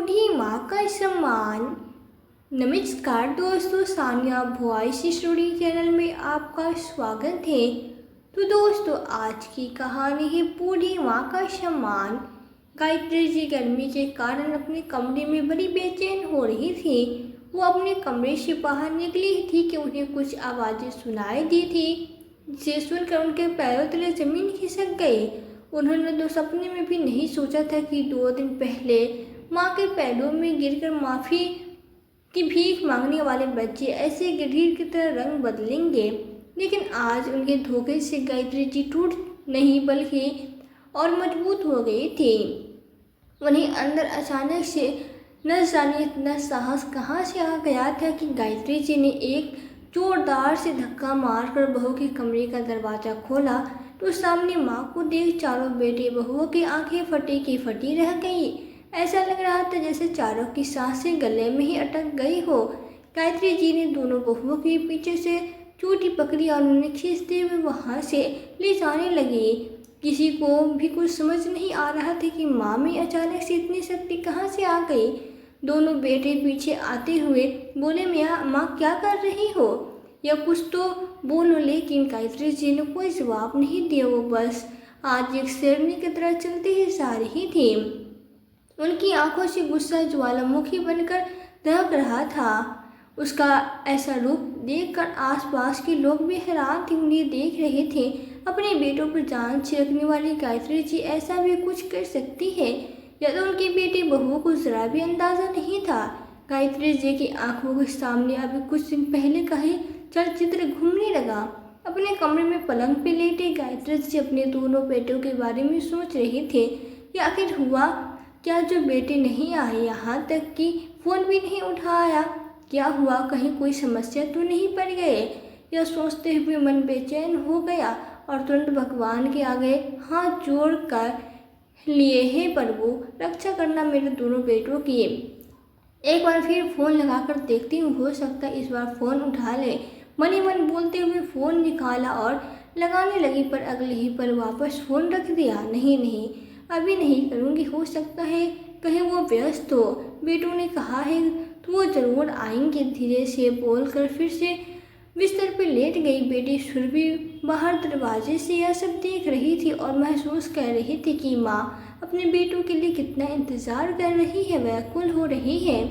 बूढ़ी माँ का सम्मान। नमस्कार दोस्तों, सानिया वॉइस स्टोरी चैनल में आपका स्वागत है। तो दोस्तों, आज की कहानी है बूढ़ी माँ का सम्मान। गायत्री जी गर्मी के कारण अपने कमरे में बड़ी बेचैन हो रही थी। वो अपने कमरे से बाहर निकली थी कि उन्हें कुछ आवाज़ें सुनाई दी थी, जिसे सुनकर उनके पैरों तले जमीन खिसक गई। उन्होंने तो सपने में भी नहीं सोचा था कि 2 दिन पहले माँ के पैरों में गिरकर माफ़ी की भीख मांगने वाले बच्चे ऐसे गिरगिट की तरह रंग बदलेंगे। लेकिन आज उनके धोखे से गायत्री जी टूट नहीं बल्कि और मजबूत हो गई थी। वहीं अंदर अचानक से न जाने इतना साहस कहाँ से आ गया था कि गायत्री जी ने एक जोरदार से धक्का मारकर बहू के कमरे का दरवाज़ा खोला तो सामने माँ को देख चारों बेटे बहुओं की आंखें फटी की फटी रह गई। ऐसा लग रहा था जैसे चारों की सांसें गले में ही अटक गई हो। गायत्री जी ने दोनों बहुओं के पीछे से चोटी पकड़ी और उन्हें खींचते हुए वहाँ से ले जाने लगी। किसी को भी कुछ समझ नहीं आ रहा था कि माँ में अचानक से इतनी शक्ति कहाँ से आ गई। दोनों बेटे पीछे आते हुए बोले, माँ क्या कर रही हो, या कुछ तो बोलो। लेकिन गायत्री जी ने कोई जवाब नहीं दिया। वो बस आज एक शेरनी की तरह चलती ही जा रही थी। उनकी आंखों से गुस्सा ज्वालामुखी बनकर दहक रहा था। उसका ऐसा रूप देखकर आसपास के लोग भी हैरान थे, उन्हें देख रहे थे। अपने बेटों पर जान छिड़कने वाली गायत्री जी ऐसा भी कुछ कर सकती है, या तो उनके बेटे बहुओं को जरा भी अंदाजा नहीं था। गायत्री जी की आंखों के सामने अभी कुछ दिन पहले का ही चलचित्र घूमने लगा। अपने कमरे में पलंग पे लेटे गायत्री जी अपने दोनों बेटों के बारे में सोच रहे थे कि आखिर हुआ क्या जो बेटे नहीं आए, यहाँ तक कि फ़ोन भी नहीं उठाया। क्या हुआ, कहीं कोई समस्या तो नहीं पड़ गए। यह सोचते हुए मन बेचैन हो गया और तुरंत भगवान के आगे हाथ जोड़ कर लिए, हे प्रभु रक्षा करना मेरे दोनों बेटों की। एक बार फिर फ़ोन लगाकर देखती हूँ, हो सकता है इस बार फ़ोन उठा ले। मन ही मन बोलते हुए फ़ोन निकाला और लगाने लगी, पर अगले ही पल वापस फ़ोन रख दिया। नहीं, अभी नहीं करूँगी, हो सकता है कहीं वो व्यस्त हो। बेटों ने कहा है तो वो ज़रूर आएंगे, धीरे से बोलकर फिर से बिस्तर पर लेट गई। बेटी सुरभि बाहर दरवाजे से यह सब देख रही थी और महसूस कर रही थी कि माँ अपने बेटों के लिए कितना इंतज़ार कर रही है, व्याकुल हो रही है।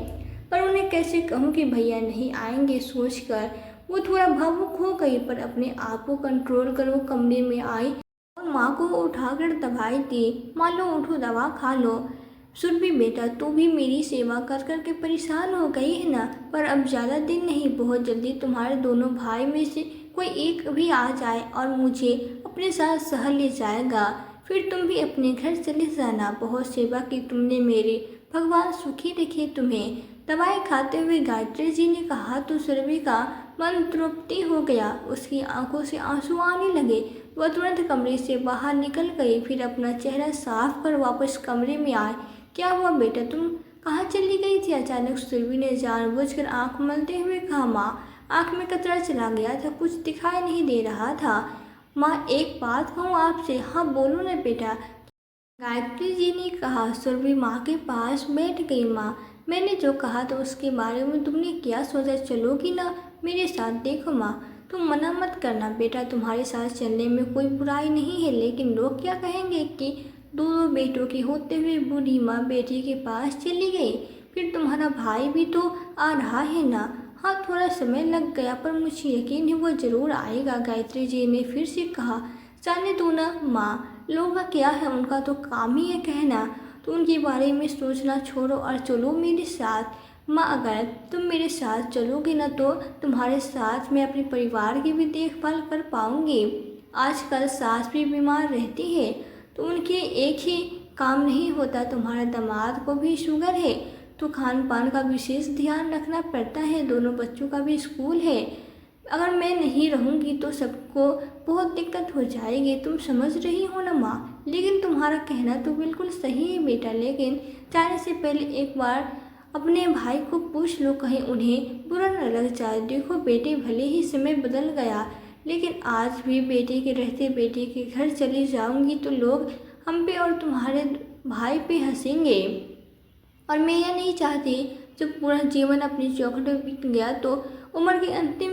पर उन्हें कैसे कहूँ कि भैया नहीं आएंगे, सोचकर वो थोड़ा भावुक हो गई। पर अपने आप को कंट्रोल कर वो कमरे में आई और माँ को उठाकर दवाई दी। माँ लो, उठो, दवा खा लो। सुरभि बेटा, तू भी मेरी सेवा कर कर के परेशान हो गई है ना, पर अब ज़्यादा दिन नहीं, बहुत जल्दी तुम्हारे दोनों भाई में से कोई एक भी आ जाए और मुझे अपने साथ शहर ले जाएगा, फिर तुम भी अपने घर चले जाना। बहुत सेवा की तुमने मेरी, भगवान सुखी रखे तुम्हें। दवाई खाते हुए गायत्री जी ने कहा तो सुरभि का मन तृप्ति हो गया, उसकी आंखों से आंसू आने लगे। वह तुरंत कमरे से बाहर निकल गई, फिर अपना चेहरा साफ कर वापस कमरे में आई। क्या हुआ बेटा, तुम कहाँ चली गई थी? अचानक सुरभि ने जानबूझकर आंख मलते हुए कहा। माँ, आंख में कतरा चला गया था, कुछ दिखाई नहीं दे रहा था। माँ, एक बात कहूँ आपसे? हाँ बोलो ना बेटा, गायत्री जी ने कहा। सुरभि माँ के पास बैठ गई। माँ, मैंने जो कहा था उसके बारे में तुमने क्या सोचा, चलोगी ना मेरे साथ? देखो माँ, तुम मना मत करना बेटा, तुम्हारे साथ चलने में कोई बुराई नहीं है, लेकिन लोग क्या कहेंगे कि दोनों बेटों की होते हुए बूढ़ी माँ बेटी के पास चली गई। फिर तुम्हारा भाई भी तो आ रहा है ना। हाँ, थोड़ा समय लग गया, पर मुझे यकीन है वो ज़रूर आएगा, गायत्री जी ने फिर से कहा। जाने दो ना माँ, लोगों का क्या है, उनका तो काम ही है कहना। तो उनके बारे में सोचना छोड़ो और चलो मेरे साथ। माँ, अगर तुम मेरे साथ चलोगी ना तो तुम्हारे साथ मैं अपने परिवार की भी देखभाल कर पाऊँगी। आजकल सास भी बीमार रहती है तो उनके एक ही काम नहीं होता, तुम्हारे दामाद को भी शुगर है तो खान पान का विशेष ध्यान रखना पड़ता है, दोनों बच्चों का भी स्कूल है। अगर मैं नहीं रहूँगी तो सबको बहुत दिक्कत हो जाएगी, तुम समझ रही हो ना माँ? लेकिन तुम्हारा कहना तो बिल्कुल सही है बेटा, लेकिन जाने से पहले एक बार अपने भाई को पूछ लो, कहीं उन्हें बुरा न लग जाए। देखो बेटे, भले ही समय बदल गया, लेकिन आज भी बेटे के रहते बेटे के घर चली जाऊंगी तो लोग हम पे और तुम्हारे भाई पे हंसेंगे। और मैं यह नहीं चाहती जब पूरा जीवन अपनी चौखट में बीत गया तो उम्र के अंतिम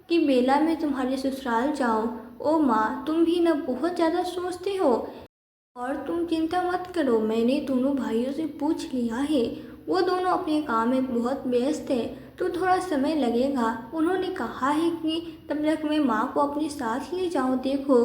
की बेला में तुम्हारे ससुराल जाओ। ओ माँ, तुम भी न बहुत ज़्यादा सोचते हो। और तुम चिंता मत करो, मैंने दोनों भाइयों से पूछ लिया है, वो दोनों अपने काम में बहुत व्यस्त है, तो थोड़ा समय लगेगा। उन्होंने कहा है कि तब तक मैं माँ को अपने साथ ले जाऊँ। देखो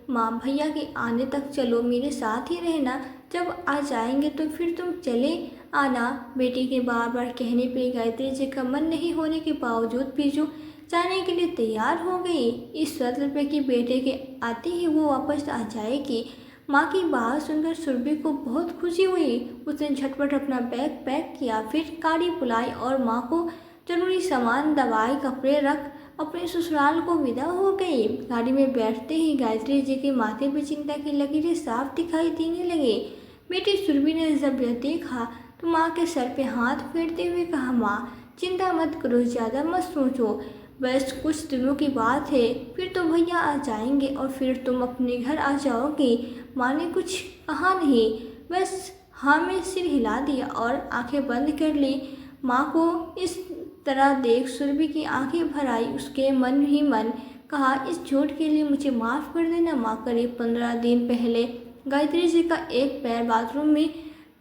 माँ, भैया के आने तक चलो, मेरे साथ ही रहना, जब आ जाएंगे तो फिर तुम चले आना। बेटी के बार बार कहने पे गायत्री जी का मन नहीं होने के बावजूद भी जो जाने के लिए तैयार हो गई। इस शर्त पे कि बेटे के आते ही वो वापस आ जाएगी। माँ की बात सुनकर सुरभि को बहुत खुशी हुई। उसने झटपट अपना बैग पैक किया, फिर गाड़ी बुलाई और माँ को जरूरी सामान, दवाई, कपड़े रख अपने ससुराल को विदा हो गई। गाड़ी में बैठते ही गायत्री जी के माथे पर चिंता की लकीरें साफ दिखाई देने लगे। बेटी सुरभि ने जब यह देखा तो माँ के सर पे हाथ फेरते हुए कहा, माँ चिंता मत करो, ज़्यादा मत सोचो, बस कुछ दिनों की बात है, फिर तो भैया आ जाएंगे और फिर तुम अपने घर आ जाओगी। माँ ने कुछ कहा नहीं, बस हाँ में सिर हिला दिया और आंखें बंद कर ली। माँ को इस तरह देख सुरभि की आंखें भर आई। उसके मन ही मन कहा, इस झूठ के लिए मुझे माफ़ कर देना माँ। करीब 15 दिन पहले गायत्री जी का एक पैर बाथरूम में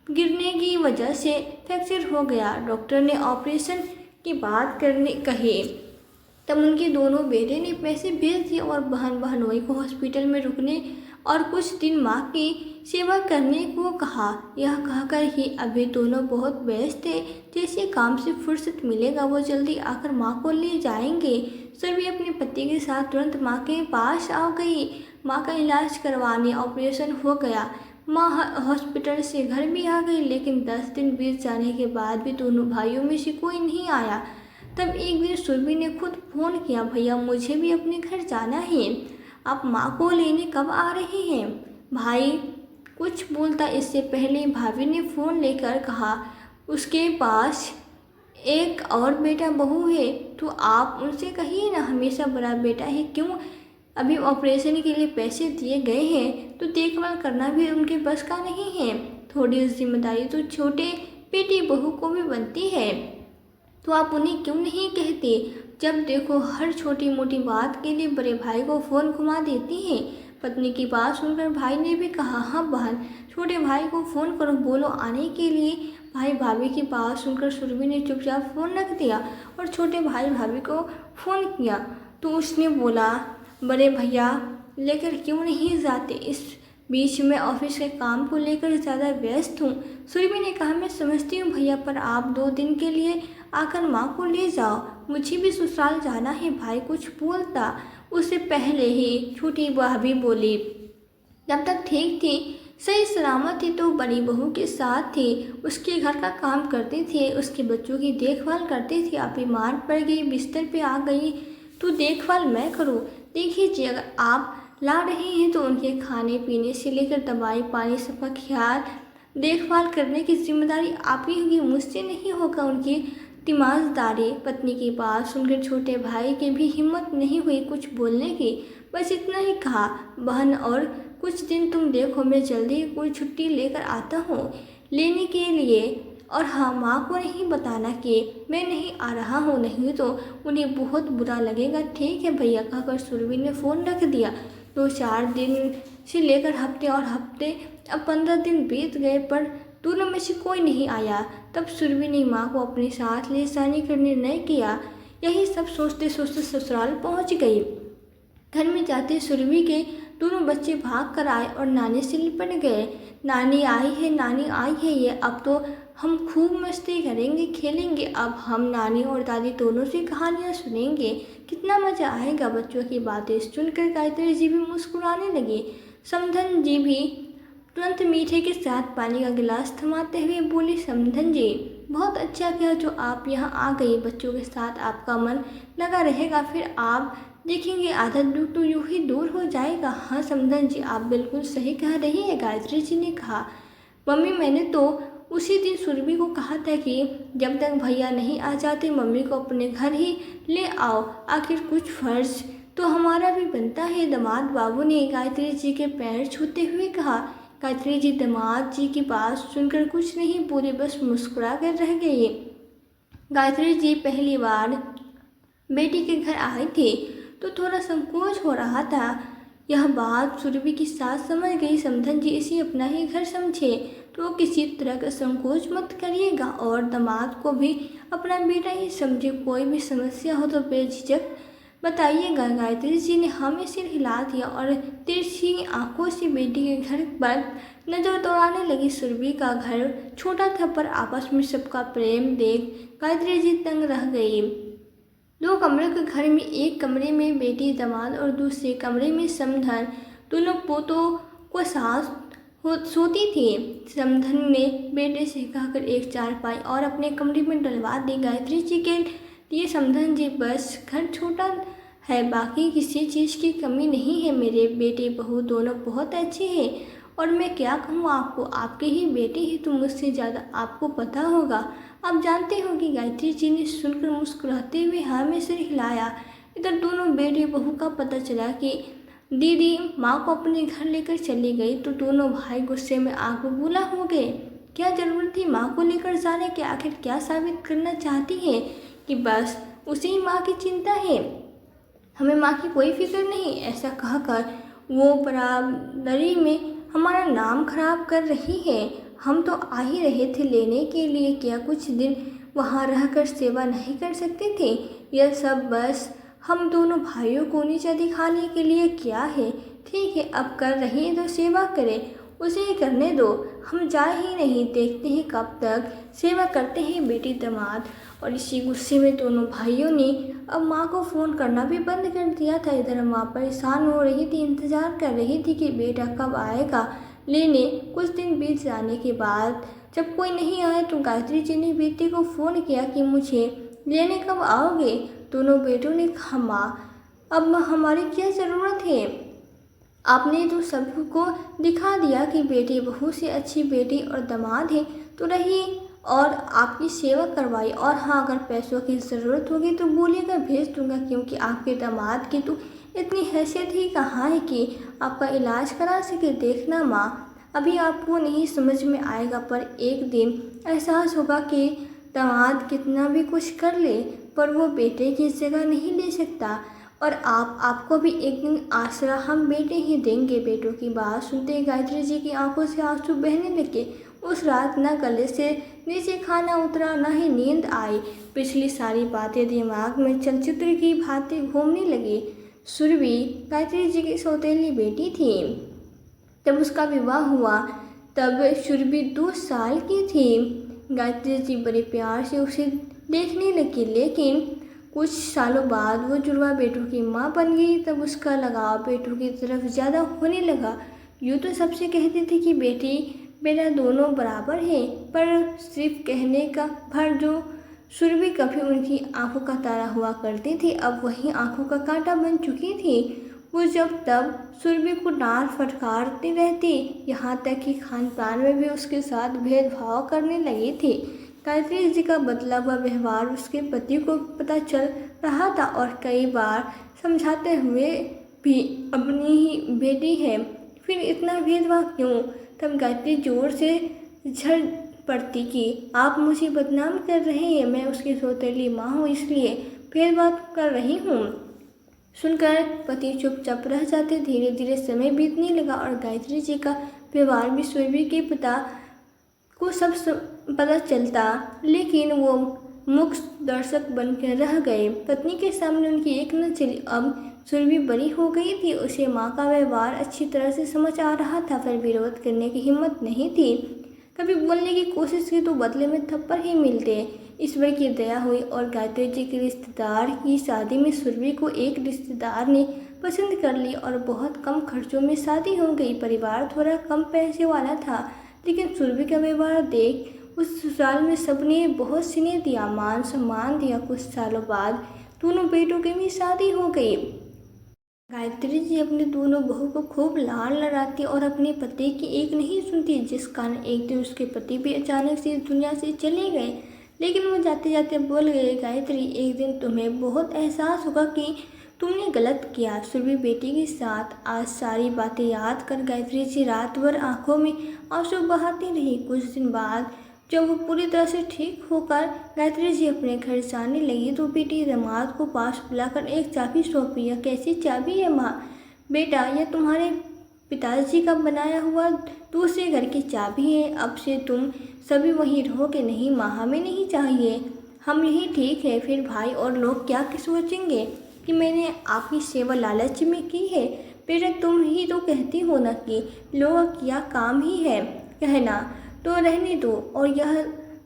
गिरने की वजह से फ्रैक्चर हो गया। डॉक्टर ने ऑपरेशन की बात करने कही। तब उनके दोनों बेटे ने पैसे भेज दिए और बहन बहनोई को हॉस्पिटल में रुकने और कुछ दिन माँ की सेवा करने को कहा। यह कहकर ही अभी दोनों बहुत व्यस्त थे। जैसे काम से फुर्सत मिलेगा वो जल्दी आकर माँ को ले जाएंगे। सभी अपने पति के साथ तुरंत माँ के पास आ गई। माँ का इलाज करवाने ऑपरेशन हो गया। माँ हॉस्पिटल से घर भी आ गई, लेकिन 10 दिन बीत जाने के बाद भी दोनों भाइयों में से कोई नहीं आया। तब एक दिन सुरभि ने खुद फ़ोन किया, भैया मुझे भी अपने घर जाना है, आप माँ को लेने कब आ रहे हैं। भाई कुछ बोलता इससे पहले भाभी ने फ़ोन लेकर कहा, उसके पास एक और बेटा बहू है, तो आप उनसे कहिए ना, हमेशा बड़ा बेटा है क्यों। अभी ऑपरेशन के लिए पैसे दिए गए हैं तो देखभाल करना भी उनके बस का नहीं है। थोड़ी जिम्मेदारी तो छोटे बेटी बहू को भी बनती है, तो आप उन्हें क्यों नहीं कहते। जब देखो हर छोटी मोटी बात के लिए बड़े भाई को फ़ोन घुमा देती हैं। पत्नी की बात सुनकर भाई ने भी कहा, हाँ बहन, छोटे भाई को फ़ोन करो, बोलो आने के लिए। भाई भाभी की बात सुनकर सुरभि ने चुपचाप फ़ोन रख दिया और छोटे भाई भाभी को फ़ोन किया तो उसने बोला, बड़े भैया लेकर क्यों नहीं जाते, इस बीच में ऑफिस के काम को लेकर ज़्यादा व्यस्त हूँ। सुरभि ने कहा, मैं समझती हूँ भैया, पर आप 2 दिन के लिए आकर माँ को ले जाओ, मुझे भी ससुराल जाना है। भाई कुछ बोलता उससे पहले ही छोटी भाभी बोली, जब तक ठीक थी, सही सलामत थी तो बड़ी बहू के साथ थी, उसके घर का काम करते थे, उसके बच्चों की देखभाल करते थे। आप बीमार पड़ गई, बिस्तर पे आ गई तो देखभाल मैं करूँ। देखिए जी, अगर आप ला रहे हैं तो उनके खाने पीने से लेकर दवाई पानी सबका ख्याल देखभाल करने की जिम्मेदारी आप ही होगी, मुझसे नहीं होगा। उनकी तीमारदारी। पत्नी की बात सुनकर छोटे भाई की भी हिम्मत नहीं हुई कुछ बोलने की, बस इतना ही कहा, बहन और कुछ दिन तुम देखो, मैं जल्दी कोई छुट्टी लेकर आता हूँ लेने के लिए। और हाँ, माँ को नहीं बताना कि मैं नहीं आ रहा हूँ, नहीं तो उन्हें बहुत बुरा लगेगा। ठीक है भैया, कहकर सुरभि ने फ़ोन रख दिया। 2-4 दिन से लेकर हफ्ते और हफ्ते अब 15 दिन बीत गए, पर दोनों में से कोई नहीं आया। तब सुरभि ने माँ को अपने साथ ले जाने का निर्णय किया। यही सब सोचते सोचते ससुराल पहुँच गई। घर में जाते सुरभि के दोनों बच्चे भाग कर आए और नानी से लिपट गए। नानी आई है, नानी आई है, ये अब तो हम खूब मस्ती करेंगे, खेलेंगे। अब हम नानी और दादी दोनों से कहानियाँ सुनेंगे, कितना मज़ा आएगा। बच्चों की बातें सुनकर गायत्री जी भी मुस्कुराने लगी। समधन जी भी तुरंत मीठे के साथ पानी का गिलास थमाते हुए बोली, समधन जी बहुत अच्छा किया जो आप यहाँ आ गई, बच्चों के साथ आपका मन लगा रहेगा, फिर आप देखेंगे आधा दुख तो यूँ ही दूर हो जाएगा। हाँ समधन जी, आप बिल्कुल सही कह रही है, गायत्री जी ने कहा। मम्मी, मैंने तो उसी दिन सुरभि को कहा था कि जब तक भैया नहीं आ जाते मम्मी को अपने घर ही ले आओ, आखिर कुछ फर्ज तो हमारा भी बनता है। दामाद बाबू ने गायत्री जी के पैर छूते हुए कहा, गायत्री जी दामाद जी की बात सुनकर कुछ नहीं बोले, बस मुस्कुरा कर रह गई। गायत्री जी पहली बार बेटी के घर आए थे तो थोड़ा संकोच हो रहा था। यह बात सुरभि की सास समझ गई। समधन जी इसे अपना ही घर समझे तो किसी तरह का संकोच मत करिएगा और दामाद को भी अपना बेटा ही समझे। कोई भी समस्या हो तो बेझिझक बताइएगा। गायत्री जी ने हमें सिर हिला दिया और तिरछी आंखों से बेटी के घर पर नजर दौड़ाने लगी। सुरभि का घर छोटा था पर आपस में सबका प्रेम देख गायत्री जी तंग रह गई। 2 कमरे के घर में एक कमरे में बेटी दामाद और दूसरे कमरे में समधन दोनों पोतों को सास सोती थी। समधन ने बेटे से कहकर एक चारपाई और अपने कमरे में डलवा दी। गायत्री जी के लिए समधन जी बस घर छोटा है, बाकी किसी चीज़ की कमी नहीं है। मेरे बेटे बहू दोनों बहुत अच्छे हैं और मैं क्या कहूँ आपको, आपके ही बेटे हैं तो मुझसे ज़्यादा आपको पता होगा। आप जानते हो कि गायत्री जी ने सुनकर मुस्कुराते हुए हाँ में सिर हिलाया। इधर दोनों बेटे बहू का पता चला कि दीदी माँ को अपने घर लेकर चली गई तो दोनों भाई गुस्से में आग बबूला हो गए। क्या जरूरत थी माँ को लेकर जाने की? आखिर क्या साबित करना चाहती है कि बस उसे ही माँ की चिंता है, हमें माँ की कोई फिक्र नहीं? ऐसा कहकर वो बराबरी में हमारा नाम खराब कर रही है। हम तो आ ही रहे थे लेने के लिए, क्या कुछ दिन वहाँ रहकर सेवा नहीं कर सकते थे? यह सब बस हम दोनों भाइयों को नीचा दिखाने के लिए किया है। ठीक है, अब कर रही है तो सेवा करे, उसे ही करने दो, हम जा ही नहीं, देखते हैं कब तक सेवा करते हैं बेटी दामाद। और इसी गुस्से में दोनों भाइयों ने अब माँ को फ़ोन करना भी बंद कर दिया था। इधर माँ परेशान हो रही थी, इंतज़ार कर रही थी कि बेटा कब आएगा लेने। कुछ दिन बीत जाने के बाद जब कोई नहीं आया तो गायत्री जी ने बेटे को फ़ोन किया कि मुझे लेने कब आओगे? दोनों बेटों ने कहा माँ अब हमारी क्या ज़रूरत है, आपने तो सबको दिखा दिया कि बेटी बहू से अच्छी बेटी और दामाद है तो रही और आपकी सेवा करवाई। और हाँ, अगर पैसों की ज़रूरत होगी तो बोलिएगा, भेज दूंगा, क्योंकि आपके दामाद की तो इतनी हैसियत ही कहाँ है कि आपका इलाज करा सके। देखना माँ, अभी आपको नहीं समझ में आएगा पर एक दिन एहसास होगा कि दामाद कितना भी कुछ कर ले पर वो बेटे की जगह नहीं ले सकता। और आपको भी एक दिन आसरा हम बेटे ही देंगे। बेटों की बात सुनते गायत्री जी की आंखों से आंसू बहने लगे। उस रात न गले से नीचे खाना उतरा, न ही नींद आई। पिछली सारी बातें दिमाग में चलचित्र की भांति घूमने लगी। सुरभि गायत्री जी की सौतेली बेटी थी। जब उसका विवाह हुआ तब सुरभि 2 साल की थी। गायत्री जी बड़े प्यार से उसे देखने लगी, लेकिन कुछ सालों बाद वो जुड़वा बेटों की माँ बन गई। तब उसका लगाव बेटों की तरफ ज़्यादा होने लगा। यूँ तो सबसे कहते थे कि बेटी बेटा दोनों बराबर हैं, पर सिर्फ कहने का भर जो सुरभि कभी उनकी आंखों का तारा हुआ करती थी, अब वही आंखों का कांटा बन चुकी थी। वो जब तब सुरभि को डांट फटकारती रहती, यहाँ तक कि खान पान में भी उसके साथ भेदभाव करने लगी थी। गायत्री जी का बदला हुआ व्यवहार उसके पति को पता चल रहा था और कई बार समझाते हुए भी अपनी ही बेटी है, फिर इतना भेदभाव क्यों? तब गायत्री जोर से झड़ पड़ती कि आप मुझे बदनाम कर रहे हैं, मैं उसकी सौतेली माँ हूँ इसलिए भेदभाव कर रही हूँ। सुनकर पति चुपचाप रह जाते। धीरे धीरे समय बीतने लगा और गायत्री जी का व्यवहार भी सुरभि के पिता को सब पता चलता, लेकिन वो मूक दर्शक बनकर रह गए। पत्नी के सामने उनकी एक न चली। अब सुरभि बड़ी हो गई थी, उसे माँ का व्यवहार अच्छी तरह से समझ आ रहा था, फिर विरोध करने की हिम्मत नहीं थी। कभी बोलने की कोशिश की तो बदले में थप्पड़ ही मिलते। ईश्वर की दया हुई और गायत्री जी के रिश्तेदार की शादी में सुरभि को एक रिश्तेदार ने पसंद कर ली और बहुत कम खर्चों में शादी हो गई। परिवार थोड़ा कम पैसे वाला था, लेकिन सुरभि का व्यवहार देख उस ससुराल में सबने बहुत स्नेह दिया, मान सम्मान दिया। कुछ सालों बाद दोनों बेटों की भी शादी हो गई। गायत्री जी अपने दोनों बहू को खूब लाड़ लड़ाती और अपने पति की एक नहीं सुनती, जिस कारण एक दिन उसके पति भी अचानक से इस दुनिया से चले गए। लेकिन वो जाते जाते बोल गए, गायत्री एक दिन तुम्हें बहुत एहसास होगा कि तुमने गलत किया। सुरभि बेटी के साथ आज सारी बातें याद कर गायत्री जी रात भर आंखों में आंसू बहाती रही। कुछ दिन बाद जब वो पूरी तरह से ठीक होकर गायत्री जी अपने घर जाने लगी तो बेटी दामाद को पास बुलाकर एक चाबी सौंपी। यह कैसी चाबी है माँ? बेटा, यह तुम्हारे पिताजी का बनाया हुआ दूसरे घर की चाबी है। अब से तुम सभी वहीं रहोगे। नहीं माँ, हमें नहीं चाहिए, हम यहीं ठीक है। फिर भाई और लोग क्या सोचेंगे कि मैंने आपकी सेवा लालच में की है? बेटा, तुम ही तो कहती हो ना कि लोगों का काम ही है कहना, तो रहने दो। और यह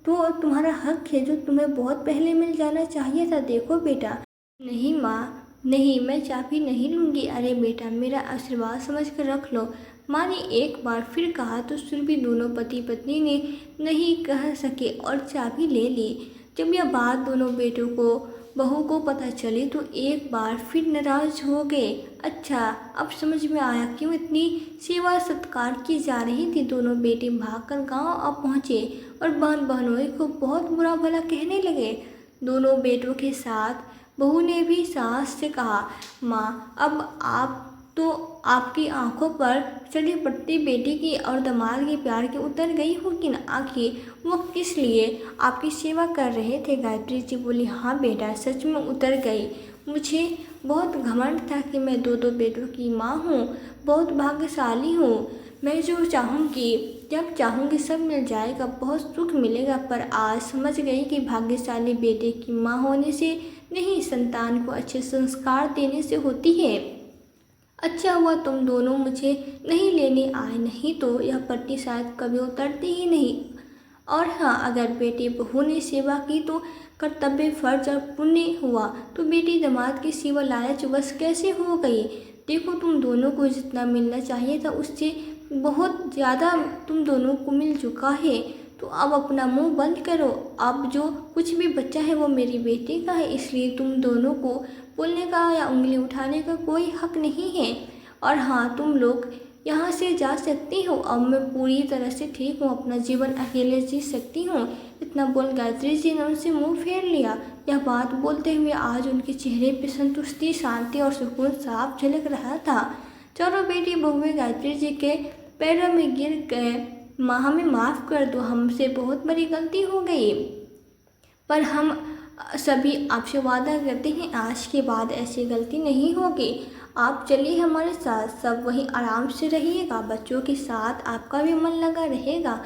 तो तुम्हारा हक है जो तुम्हें बहुत पहले मिल जाना चाहिए था। देखो बेटा। नहीं माँ, नहीं, मैं चाबी नहीं लूँगी। अरे बेटा, मेरा आशीर्वाद समझ कर रख लो। माँ ने एक बार फिर कहा तो सुरभि दोनों पति पत्नी ने नहीं कह सके और चाबी ले ली। जब यह बात दोनों बेटों को बहू को पता चली तो एक बार फिर नाराज हो गए। अच्छा, अब समझ में आया क्यों इतनी सेवा सत्कार की जा रही थी। दोनों बेटे भागकर गांव आ पहुँचे और बहन बहनोई को बहुत बुरा भला कहने लगे। दोनों बेटों के साथ बहू ने भी सास से कहा, माँ, अब आप तो आपकी आंखों पर चढ़ी पड़ती बेटी की और दामाद के प्यार की उतर गई होगी ना। आखिर वो किस लिए आपकी सेवा कर रहे थे? गायत्री जी बोली, हाँ बेटा, सच में उतर गई। मुझे बहुत घमंड था कि मैं दो बेटों की माँ हूँ, बहुत भाग्यशाली हूँ। मैं जो चाहूँगी, जब चाहूँगी सब मिल जाएगा, बहुत सुख मिलेगा। पर आज समझ गई कि भाग्यशाली बेटे की माँ होने से नहीं, संतान को अच्छे संस्कार देने से होती है। अच्छा हुआ तुम दोनों मुझे नहीं लेने आए, नहीं तो यह पट्टी शायद कभी उतरती ही नहीं। और हाँ, अगर बेटी बहू ने सेवा की तो कर्तव्य, फर्ज और पुण्य हुआ, तो बेटी दामाद की सेवा लालच बस कैसे हो गई? देखो, तुम दोनों को जितना मिलना चाहिए था उससे बहुत ज़्यादा तुम दोनों को मिल चुका है। तो अब अपना मुंह बंद करो। अब जो कुछ भी बच्चा है वो मेरी बेटी का है, इसलिए तुम दोनों को बोलने का या उंगली उठाने का कोई हक नहीं है। और हाँ, तुम लोग यहाँ से जा सकती हो। अब मैं पूरी तरह से ठीक हूँ, अपना जीवन अकेले जी सकती हूँ। इतना बोल गायत्री जी ने उनसे मुंह फेर लिया। यह बात बोलते हुए आज उनके चेहरे पर संतुष्टि, शांति और सुकून साफ झलक रहा था। चारों बेटी बहुएं गायत्री जी के पैरों में गिर गए। माँ, हमें माफ़ कर दो, हमसे बहुत बड़ी गलती हो गई। पर हम सभी आपसे वादा करते हैं आज के बाद ऐसी गलती नहीं होगी। आप चलिए हमारे साथ, सब वहीं आराम से रहिएगा। बच्चों के साथ आपका भी मन लगा रहेगा।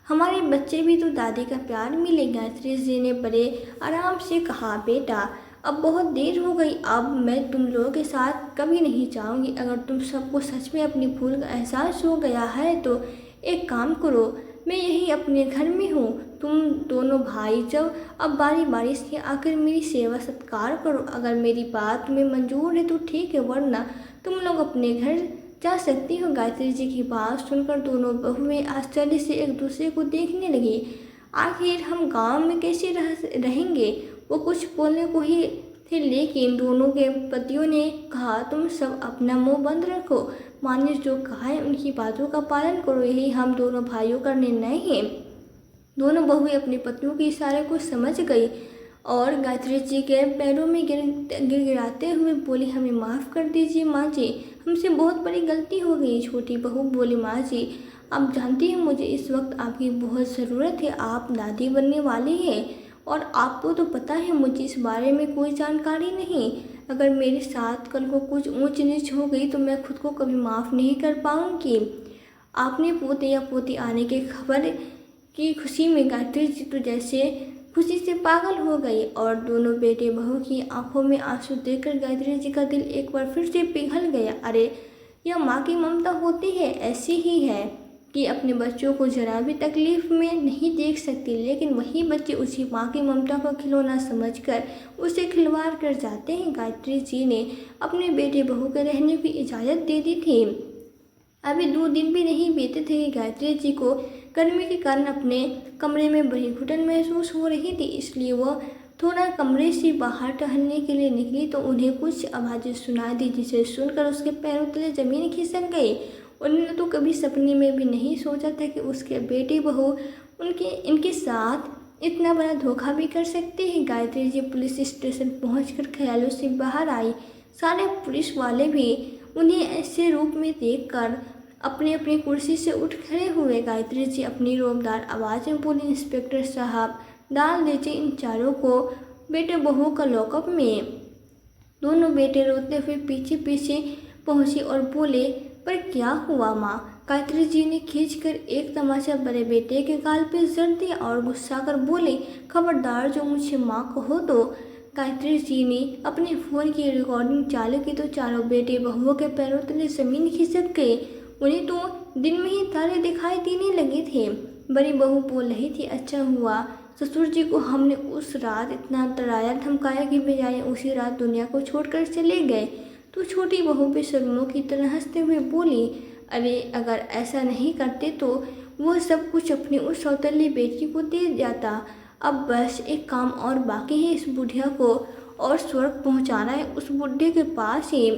हमारे बच्चे भी तो दादी का प्यार मिलेगा। गायत्री जी ने बड़े आराम से कहा, बेटा, अब बहुत देर हो गई, अब मैं तुम लोगों के साथ कभी नहीं जाऊंगी। अगर तुम सबको सच में अपनी भूल का एहसास हो गया है तो एक काम करो, मैं यही अपने घर में हूँ। तुम दोनों भाई जब अब बारी बारी से आकर मेरी सेवा सत्कार करो। अगर मेरी बात तुम्हें मंजूर है तो ठीक है, वरना तुम लोग अपने घर जा सकती हो। गायत्री जी की बात सुनकर दोनों बहुएं आश्चर्य से एक दूसरे को देखने लगी। आखिर हम गांव में कैसे रहेंगे? वो कुछ बोलने को ही थे, लेकिन दोनों के पतियों ने कहा, तुम सब अपना मुंह बंद रखो। माँ ने जो कहा है उनकी बातों का पालन करो, यही हम दोनों भाइयों का निर्णय है। दोनों बहुएं अपने पतियों के इशारे को समझ गई और गायत्री जी के पैरों में गिड़गिड़ाते हुए बोली, हमें माफ़ कर दीजिए माँ जी, हमसे बहुत बड़ी गलती हो गई। छोटी बहू बोली, माँ जी, आप जानती हैं मुझे इस वक्त आपकी बहुत ज़रूरत है। आप दादी बनने वाली हैं और आपको तो पता है मुझे इस बारे में कोई जानकारी नहीं। अगर मेरे साथ कल को कुछ ऊंच नीच हो गई तो मैं खुद को कभी माफ़ नहीं कर पाऊँगी। आपने पोते या पोती आने की खबर की खुशी में गायत्री जी तो जैसे खुशी से पागल हो गई और दोनों बेटे बहू की आंखों में आंसू देखकर गायत्री जी का दिल एक बार फिर से पिघल गया। अरे, यह माँ की ममता होती है, ऐसी ही है कि अपने बच्चों को जरा भी तकलीफ में नहीं देख सकती, लेकिन वही बच्चे उसी माँ की ममता को खिलौना समझकर उसे खिलवाड़ कर जाते हैं। गायत्री जी ने अपने बेटे बहू के रहने की इजाज़त दे दी थी। अभी 2 दिन भी नहीं बीते थे कि गायत्री जी को गर्मी के कारण अपने कमरे में बड़ी घुटन महसूस हो रही थी, इसलिए वह थोड़ा कमरे से बाहर टहलने के लिए निकली तो उन्हें कुछ आवाज़ें सुनाई दी, जिसे सुनकर उसके पैरों तले ज़मीन खिसक गई। उन्होंने तो कभी सपने में भी नहीं सोचा था कि उसके बेटे बहू इनके साथ इतना बड़ा धोखा भी कर सकते हैं। गायत्री जी पुलिस स्टेशन पहुंचकर ख्यालों से बाहर आई। सारे पुलिस वाले भी उन्हें ऐसे रूप में देखकर अपनी अपनी कुर्सी से उठ खड़े हुए। गायत्री जी अपनी रोबदार आवाज़ में बोली, इंस्पेक्टर साहब, डाल दीजिए इन चारों को बेटे बहू का लॉकअप में। दोनों बेटे रोते हुए पीछे पीछे पहुंचे और बोले, पर क्या हुआ माँ? गायत्री जी ने खींचकर एक तमाचा बड़े बेटे के गाल पे जड़ दिया और गुस्सा कर बोले, खबरदार जो मुझे माँ कहो तो। गायत्री जी ने अपने फ़ोन की रिकॉर्डिंग चालू की तो चारों बेटे बहुओं के पैरों तले जमीन खिसक गए। उन्हें तो दिन में ही तारे दिखाई देने लगे थे। बड़ी बहू बोल रही थी, अच्छा हुआ ससुर जी को हमने उस रात इतना डराया धमकाया कि बजाय उसी रात दुनिया को छोड़कर चले गए। तो छोटी बहू बेशर्मों की तरह हंसते हुए बोली, अरे अगर ऐसा नहीं करते तो वो सब कुछ अपनी उस सौतेली बेटी को दे जाता। अब बस एक काम और बाकी है, इस बुढ़िया को और स्वर्ग पहुंचाना है उस बुढ़े के पास ही।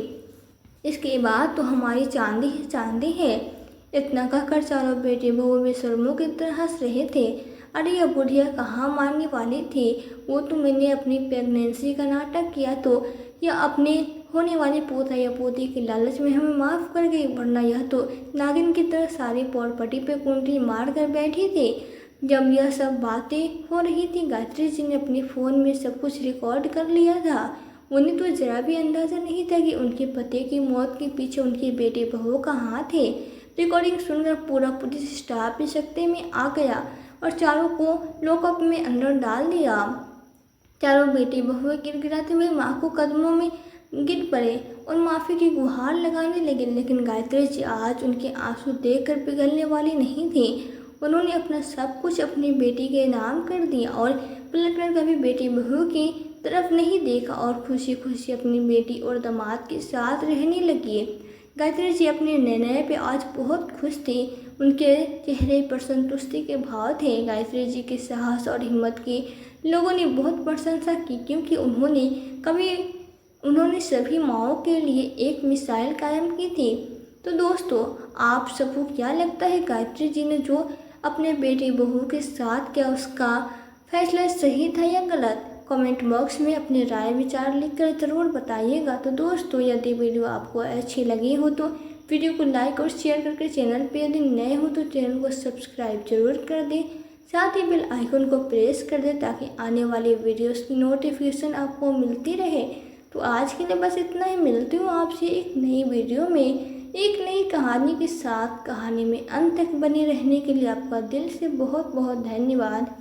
इसके बाद तो हमारी चांदी ही चांदी है। इतना कहकर चारों बेटे बहू बेशर्मों की तरह हंस रहे थे। अरे यह बुढ़िया कहाँ मानने वाली थी? वो तो मैंने अपनी प्रेगनेंसी का नाटक किया तो यह अपने होने वाले पोता या पोती के लालच में हमें माफ़ कर गई, वरना यह तो नागिन की तरह सारी पौड़पट्टी पे कुंडली मार कर बैठी थी। जब यह सब बातें हो रही थी, गायत्री जी ने अपने फ़ोन में सब कुछ रिकॉर्ड कर लिया था। उन्हें तो जरा भी अंदाज़ा नहीं था कि उनके पति की मौत के पीछे उनके बेटे बहुओं का हाथ है। रिकॉर्डिंग सुनकर पूरा पुलिस स्टाफ भी सकते में आ गया और चारों को लॉकअप में अंदर डाल दिया। चारों बेटे बहुएं गिड़गिड़ाते हुए माँ को कदमों में गिर पड़े और माफ़ी की गुहार लगाने लगे, लेकिन गायत्री जी आज उनके आंसू देखकर पिघलने वाली नहीं थी। उन्होंने अपना सब कुछ अपनी बेटी के नाम कर दिया और पलटकर कभी बेटी बहू की तरफ नहीं देखा और खुशी खुशी अपनी बेटी और दामाद के साथ रहने लगी। गायत्री जी अपने निर्णय पे आज बहुत खुश थी। उनके चेहरे पर संतुष्टि के भाव थे। गायत्री जी के साहस और हिम्मत की लोगों ने बहुत प्रशंसा की, क्योंकि उन्होंने सभी माँओं के लिए एक मिसाल कायम की थी। तो दोस्तों, आप सबको क्या लगता है, गायत्री जी ने जो अपने बेटी बहू के साथ किया उसका फैसला सही था या गलत? कमेंट बॉक्स में अपने राय विचार लिखकर ज़रूर बताइएगा। तो दोस्तों, यदि वीडियो आपको अच्छी लगी हो तो वीडियो को लाइक और शेयर करके चैनल पे यदि नए हो तो चैनल को सब्सक्राइब जरूर कर दें। साथ ही बेल आइकन को प्रेस कर दें ताकि आने वाली वीडियोस की नोटिफिकेशन आपको मिलती रहे। तो आज के लिए बस इतना ही। मिलती हूँ आपसे एक नई वीडियो में एक नई कहानी के साथ। कहानी में अंत तक बने रहने के लिए आपका दिल से बहुत बहुत धन्यवाद।